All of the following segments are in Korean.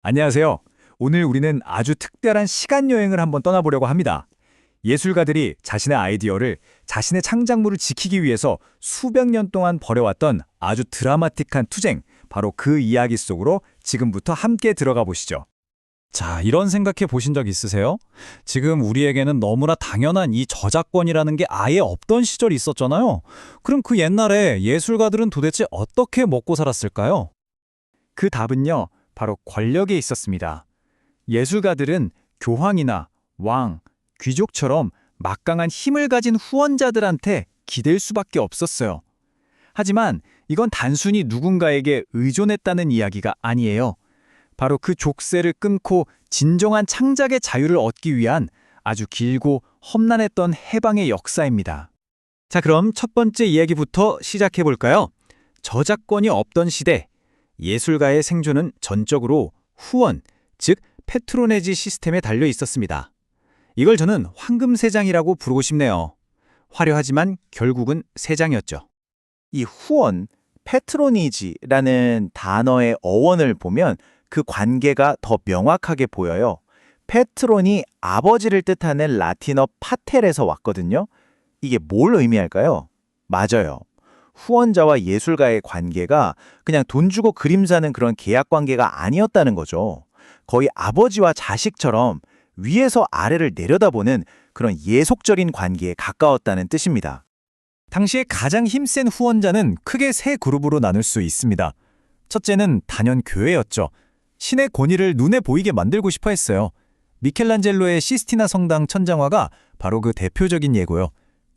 안녕하세요. 오늘 우리는 아주 특별한 시간 여행을 한번 떠나보려고 합니다. 예술가들이 자신의 아이디어를, 자신의 창작물을 지키기 위해서 수백 년 동안 벌여왔던 아주 드라마틱한 투쟁, 바로 그 이야기 속으로 지금부터 함께 들어가 보시죠. 자, 이런 생각해 보신 적 있으세요? 지금 우리에게는 너무나 당연한 이 저작권이라는 게 아예 없던 시절이 있었잖아요. 그럼 그 옛날에 예술가들은 도대체 어떻게 먹고 살았을까요? 그 답은요, 바로 권력에 있었습니다. 예술가들은 교황이나 왕, 귀족처럼 막강한 힘을 가진 후원자들한테 기댈 수밖에 없었어요. 하지만 이건 단순히 누군가에게 의존했다는 이야기가 아니에요. 바로 그 족쇄를 끊고 진정한 창작의 자유를 얻기 위한 아주 길고 험난했던 해방의 역사입니다. 자, 그럼 첫 번째 이야기부터 시작해 볼까요? 저작권이 없던 시대, 예술가의 생존은 전적으로 후원, 즉 패트로네지 시스템에 달려 있었습니다. 이걸 저는 황금세장이라고 부르고 싶네요. 화려하지만 결국은 세장이었죠. 이 후원, 패트로니지라는 단어의 어원을 보면 그 관계가 더 명확하게 보여요. 패트론이 아버지를 뜻하는 라틴어 파텔에서 왔거든요. 이게 뭘 의미할까요? 맞아요. 후원자와 예술가의 관계가 그냥 돈 주고 그림 사는 그런 계약 관계가 아니었다는 거죠. 거의 아버지와 자식처럼 위에서 아래를 내려다보는 그런 예속적인 관계에 가까웠다는 뜻입니다. 당시에 가장 힘센 후원자는 크게 세 그룹으로 나눌 수 있습니다. 첫째는 단연 교회였죠. 신의 권위를 눈에 보이게 만들고 싶어 했어요. 미켈란젤로의 시스티나 성당 천장화가 바로 그 대표적인 예고요.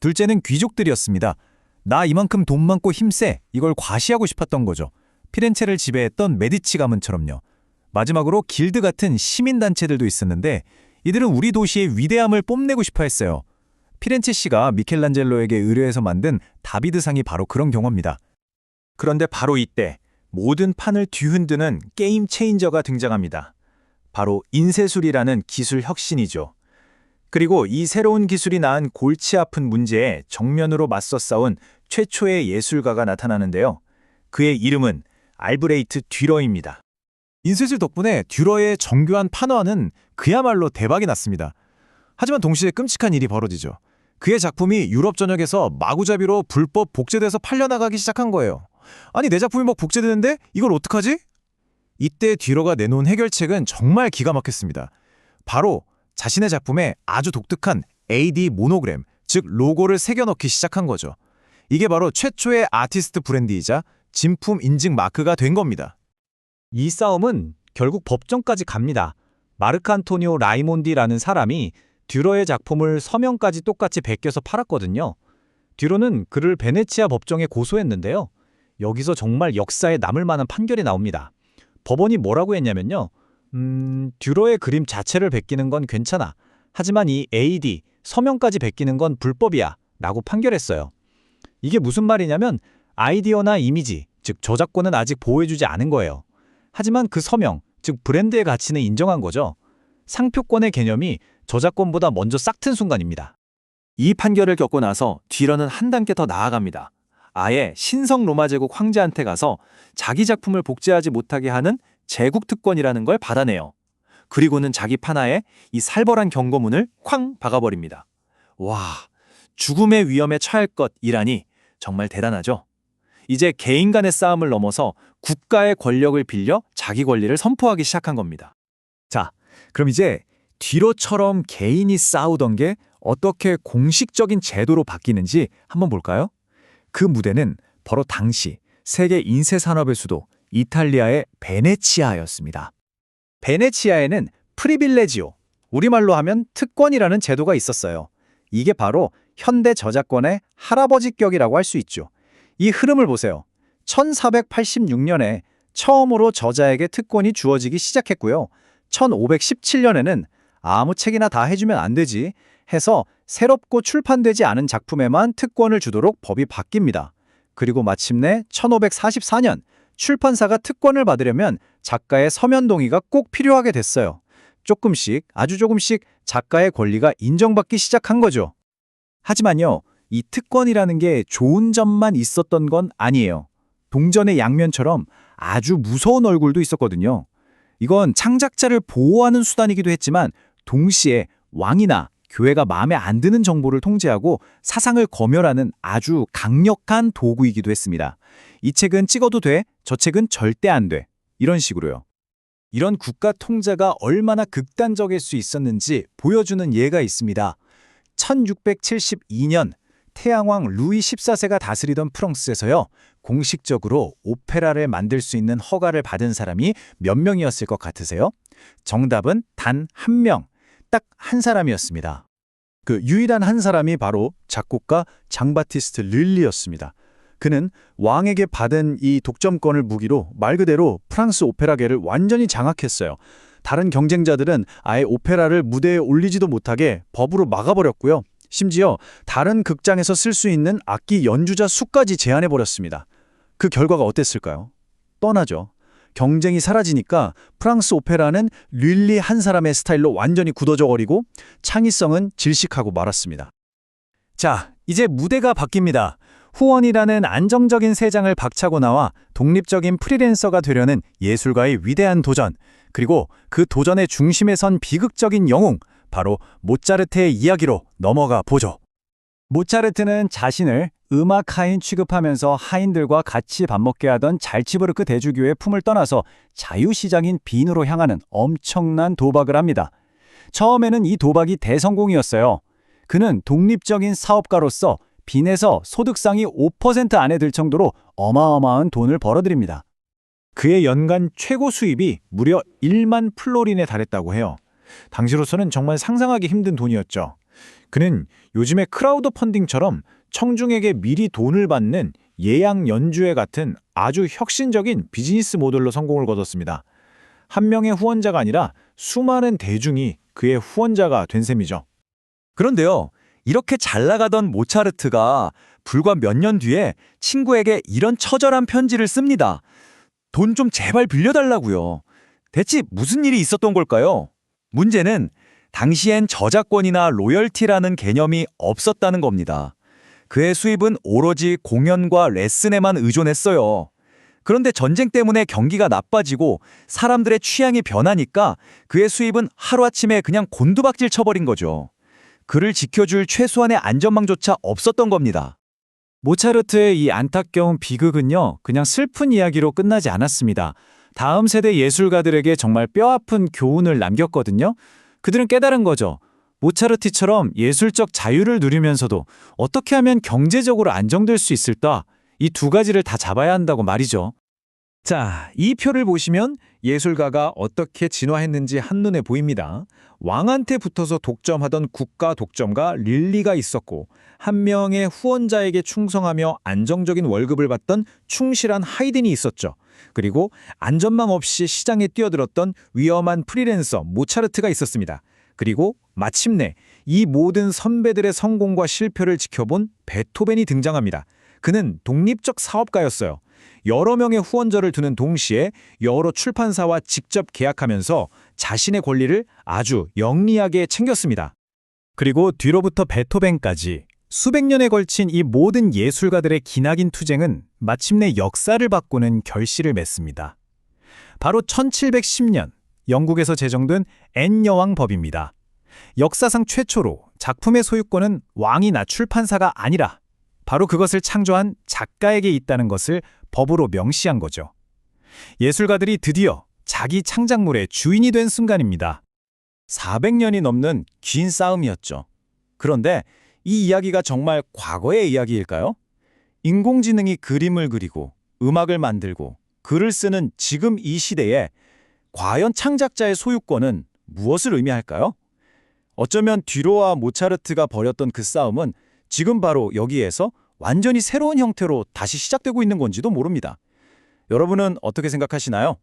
둘째는 귀족들이었습니다. 나 이만큼 돈 많고 힘세, 이걸 과시하고 싶었던 거죠. 피렌체를 지배했던 메디치 가문처럼요. 마지막으로 길드 같은 시민단체들도 있었는데 이들은 우리 도시의 위대함을 뽐내고 싶어 했어요. 피렌체시가 미켈란젤로에게 의뢰해서 만든 다비드상이 바로 그런 경우입니다. 그런데 바로 이때 모든 판을 뒤흔드는 게임 체인저가 등장합니다. 바로 인쇄술이라는 기술 혁신이죠. 그리고 이 새로운 기술이 낳은 골치 아픈 문제에 정면으로 맞서 싸운 최초의 예술가가 나타나는데요. 그의 이름은 알브레이트 듀러입니다. 인쇄술 덕분에 듀러의 정교한 판화는 그야말로 대박이 났습니다. 하지만 동시에 끔찍한 일이 벌어지죠. 그의 작품이 유럽 전역에서 마구잡이로 불법 복제돼서 팔려나가기 시작한 거예요. 아니, 내 작품이 막 복제되는데 이걸 어떡하지? 이때 듀러가 내놓은 해결책은 정말 기가 막혔습니다. 바로 자신의 작품에 아주 독특한 AD 모노그램, 즉 로고를 새겨넣기 시작한 거죠. 이게 바로 최초의 아티스트 브랜드이자 진품 인증 마크가 된 겁니다. 이 싸움은 결국 법정까지 갑니다. 마르크 안토니오 라이몬디라는 사람이 듀러의 작품을 서명까지 똑같이 베껴서 팔았거든요. 듀러는 그를 베네치아 법정에 고소했는데요. 여기서 정말 역사에 남을 만한 판결이 나옵니다. 법원이 뭐라고 했냐면요. 듀러의 그림 자체를 베끼는 건 괜찮아. 하지만 이 AD, 서명까지 베끼는 건 불법이야. 라고 판결했어요. 이게 무슨 말이냐면 아이디어나 이미지, 즉 저작권은 아직 보호해주지 않은 거예요. 하지만 그 서명, 즉 브랜드의 가치는 인정한 거죠. 상표권의 개념이 저작권보다 먼저 싹튼 순간입니다. 이 판결을 겪고 나서 듀러는 한 단계 더 나아갑니다. 아예 신성 로마 제국 황제한테 가서 자기 작품을 복제하지 못하게 하는 제국 특권이라는 걸 받아내요. 그리고는 자기 판화에 이 살벌한 경고문을 쾅 박아버립니다. 와, 죽음의 위험에 처할 것이라니 정말 대단하죠? 이제 개인 간의 싸움을 넘어서 국가의 권력을 빌려 자기 권리를 선포하기 시작한 겁니다. 자, 그럼 이제 듀러처럼 개인이 싸우던 게 어떻게 공식적인 제도로 바뀌는지 한번 볼까요? 그 무대는 바로 당시 세계 인쇄 산업의 수도 이탈리아의 베네치아였습니다. 베네치아에는 프리빌레지오, 우리말로 하면 특권이라는 제도가 있었어요. 이게 바로 현대 저작권의 할아버지격이라고 할 수 있죠. 이 흐름을 보세요. 1486년에 처음으로 저자에게 특권이 주어지기 시작했고요. 1517년에는 아무 책이나 다 해주면 안 되지 해서 새롭고 출판되지 않은 작품에만 특권을 주도록 법이 바뀝니다. 그리고 마침내 1544년 출판사가 특권을 받으려면 작가의 서면 동의가 꼭 필요하게 됐어요. 조금씩, 아주 조금씩 작가의 권리가 인정받기 시작한 거죠. 하지만요, 이 특권이라는 게 좋은 점만 있었던 건 아니에요. 동전의 양면처럼 아주 무서운 얼굴도 있었거든요. 이건 창작자를 보호하는 수단이기도 했지만 동시에 왕이나 교회가 마음에 안 드는 정보를 통제하고 사상을 검열하는 아주 강력한 도구이기도 했습니다. 이 책은 찍어도 돼, 저 책은 절대 안 돼. 이런 식으로요. 이런 국가 통제가 얼마나 극단적일 수 있었는지 보여주는 예가 있습니다. 1672년 태양왕 루이 14세가 다스리던 프랑스에서요. 공식적으로 오페라를 만들 수 있는 허가를 받은 사람이 몇 명이었을 것 같으세요? 정답은 단 한 명, 딱 한 사람이었습니다. 그 유일한 한 사람이 바로 작곡가 장바티스트 릴리였습니다. 그는 왕에게 받은 이 독점권을 무기로 말 그대로 프랑스 오페라계를 완전히 장악했어요. 다른 경쟁자들은 아예 오페라를 무대에 올리지도 못하게 법으로 막아버렸고요. 심지어 다른 극장에서 쓸 수 있는 악기 연주자 수까지 제한해버렸습니다. 그 결과가 어땠을까요? 뻔하죠. 경쟁이 사라지니까 프랑스 오페라는 릴리 한 사람의 스타일로 완전히 굳어져버리고 창의성은 질식하고 말았습니다. 자, 이제 무대가 바뀝니다. 후원이라는 안정적인 세장을 박차고 나와 독립적인 프리랜서가 되려는 예술가의 위대한 도전, 그리고 그 도전의 중심에 선 비극적인 영웅, 바로 모차르트의 이야기로 넘어가 보죠. 모차르트는 자신을 음악 하인 취급하면서 하인들과 같이 밥 먹게 하던 잘츠부르크 대주교의 품을 떠나서 자유시장인 빈으로 향하는 엄청난 도박을 합니다. 처음에는 이 도박이 대성공이었어요. 그는 독립적인 사업가로서 빈에서 소득상이 5% 안에 들 정도로 어마어마한 돈을 벌어들입니다. 그의 연간 최고 수입이 무려 1만 플로린에 달했다고 해요. 당시로서는 정말 상상하기 힘든 돈이었죠. 그는 요즘의 크라우드 펀딩처럼 청중에게 미리 돈을 받는 예약 연주회 같은 아주 혁신적인 비즈니스 모델로 성공을 거뒀습니다. 한 명의 후원자가 아니라 수많은 대중이 그의 후원자가 된 셈이죠. 그런데요, 이렇게 잘 나가던 모차르트가 불과 몇 년 뒤에 친구에게 이런 처절한 편지를 씁니다. 돈 좀 제발 빌려달라고요. 대체 무슨 일이 있었던 걸까요? 문제는 당시엔 저작권이나 로열티라는 개념이 없었다는 겁니다. 그의 수입은 오로지 공연과 레슨에만 의존했어요. 그런데 전쟁 때문에 경기가 나빠지고 사람들의 취향이 변하니까 그의 수입은 하루아침에 그냥 곤두박질 쳐버린 거죠. 그를 지켜줄 최소한의 안전망조차 없었던 겁니다. 모차르트의 이 안타까운 비극은요, 그냥 슬픈 이야기로 끝나지 않았습니다. 다음 세대 예술가들에게 정말 뼈아픈 교훈을 남겼거든요. 그들은 깨달은 거죠. 모차르트처럼 예술적 자유를 누리면서도 어떻게 하면 경제적으로 안정될 수 있을까? 이 두 가지를 다 잡아야 한다고 말이죠. 자, 이 표를 보시면 예술가가 어떻게 진화했는지 한눈에 보입니다. 왕한테 붙어서 독점하던 국가 독점가 릴리가 있었고, 한 명의 후원자에게 충성하며 안정적인 월급을 받던 충실한 하이든이 있었죠. 그리고 안전망 없이 시장에 뛰어들었던 위험한 프리랜서 모차르트가 있었습니다. 그리고 마침내 이 모든 선배들의 성공과 실패를 지켜본 베토벤이 등장합니다. 그는 독립적 사업가였어요. 여러 명의 후원자를 두는 동시에 여러 출판사와 직접 계약하면서 자신의 권리를 아주 영리하게 챙겼습니다. 그리고 뒤로부터 베토벤까지 수백 년에 걸친 이 모든 예술가들의 기나긴 투쟁은 마침내 역사를 바꾸는 결실을 맺습니다. 바로 1710년 영국에서 제정된 앤여왕 법입니다. 역사상 최초로 작품의 소유권은 왕이나 출판사가 아니라 바로 그것을 창조한 작가에게 있다는 것을 법으로 명시한 거죠. 예술가들이 드디어 자기 창작물의 주인이 된 순간입니다. 400년이 넘는 긴 싸움이었죠. 그런데 이 이야기가 정말 과거의 이야기일까요? 인공지능이 그림을 그리고 음악을 만들고 글을 쓰는 지금 이 시대에 과연 창작자의 소유권은 무엇을 의미할까요? 어쩌면 뒤로와 모차르트가 벌였던 그 싸움은 지금 바로 여기에서 완전히 새로운 형태로 다시 시작되고 있는 건지도 모릅니다. 여러분은 어떻게 생각하시나요?